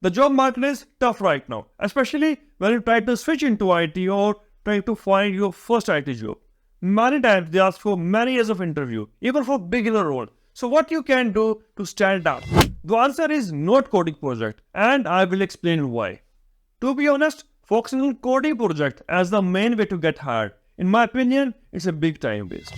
The job market is tough right now, especially when you try to switch into IT or try to find your first IT job. Many times they ask for many years of interview, even for beginner role. So what you can do to stand out? The answer is not coding project, and I will explain why. To be honest, focusing on coding project as the main way to get hired, in my opinion, it's a big time waste.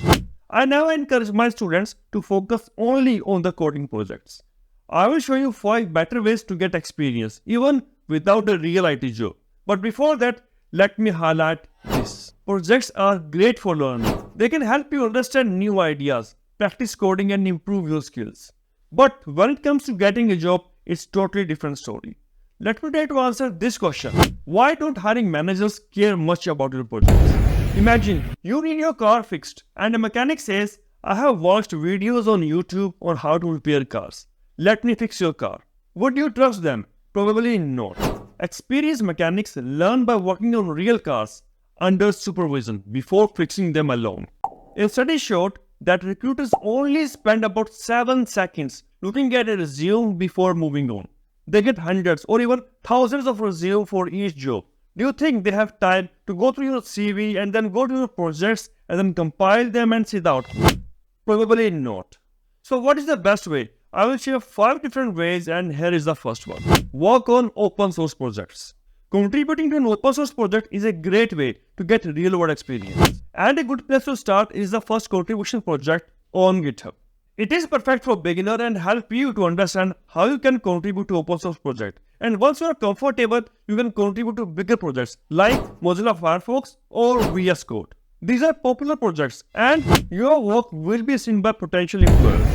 I never encourage my students to focus only on the coding projects. I will show you 5 better ways to get experience, even without a real IT job. But before that, let me highlight this. Projects are great for learning. They can help you understand new ideas, practice coding and improve your skills. But when it comes to getting a job, it's totally different story. Let me try to answer this question. Why don't hiring managers care much about your projects? Imagine you need your car fixed and a mechanic says, I have watched videos on YouTube on how to repair cars. Let me fix your car. Would you trust them? Probably not. Experienced mechanics learn by working on real cars under supervision before fixing them alone. A study showed that recruiters only spend about 7 seconds looking at a resume before moving on. They get hundreds or even thousands of resumes for each job. Do you think they have time to go through your CV and then go to your projects and then compile them and see the output? Probably not. So what is the best way? I will share 5 different ways and here is the first one. Work on open source projects. Contributing to an open source project is a great way to get real world experience. And a good place to start is the first contribution project on GitHub. It is perfect for beginner and help you to understand how you can contribute to open source project. And once you are comfortable, you can contribute to bigger projects like Mozilla Firefox or VS Code. These are popular projects and your work will be seen by potential employers.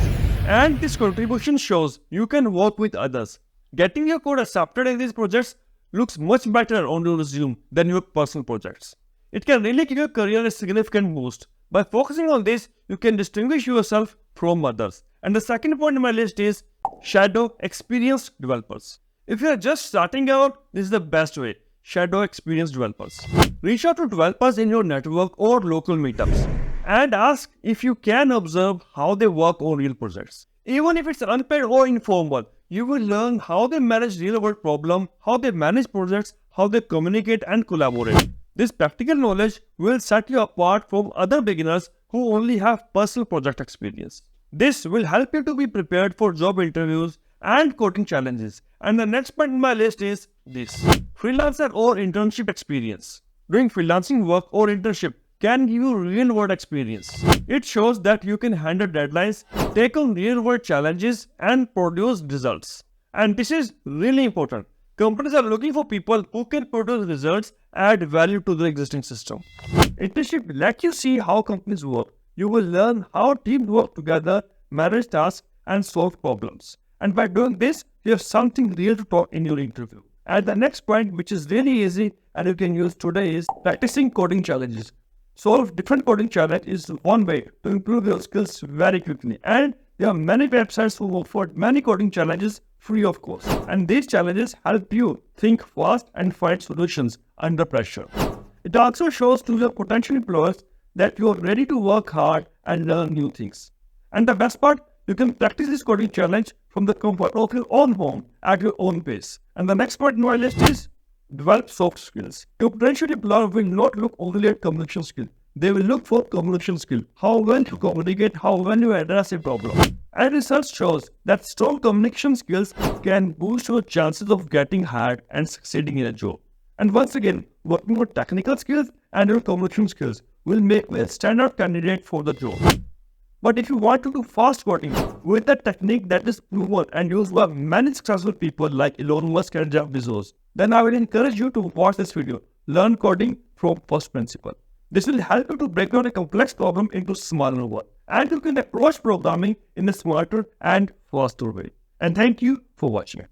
And this contribution shows you can work with others. Getting your code accepted in these projects looks much better on your resume than your personal projects. It can really give your career a significant boost. By focusing on this, you can distinguish yourself from others. And the second point in my list is shadow experienced developers. If you are just starting out, this is the best way. Shadow experienced developers. Reach out to developers in your network or local meetups and ask if you can observe how they work on real projects. Even if it's unpaid or informal, you will learn how they manage real-world problems, how they manage projects, how they communicate and collaborate. This practical knowledge will set you apart from other beginners who only have personal project experience. This will help you to be prepared for job interviews and coding challenges. And the next point in my list is this. Freelancer or internship experience. Doing freelancing work or internship can give you real-world experience. It shows that you can handle deadlines, take on real-world challenges, and produce results. And this is really important. Companies are looking for people who can produce results, add value to the existing system. Internship lets you see how companies work. You will learn how teams work together, manage tasks, and solve problems. And by doing this, you have something real to talk in your interview. And the next point, which is really easy and you can use today, is practicing coding challenges. Solve different coding challenge is one way to improve your skills very quickly. And there are many websites who offer many coding challenges free of cost. And these challenges help you think fast and find solutions under pressure. It also shows to your potential employers that you are ready to work hard and learn new things. And the best part, you can practice this coding challenge from the comfort of your own home at your own pace. And the next point in my list is develop soft skills. Your potential employer will not look only at communication skill. They will look for communication skill. How well you communicate, how well you address a problem. And research shows that strong communication skills can boost your chances of getting hired and succeeding in a job. And once again, working on technical skills and your communication skills will make you a standout candidate for the job. But if you want to do fast coding with a technique that is proven and used by many successful people like Elon Musk and Jeff Bezos, then I will encourage you to watch this video, Learn Coding from First Principle. This will help you to break down a complex problem into smaller ones, and you can approach programming in a smarter and faster way. And thank you for watching.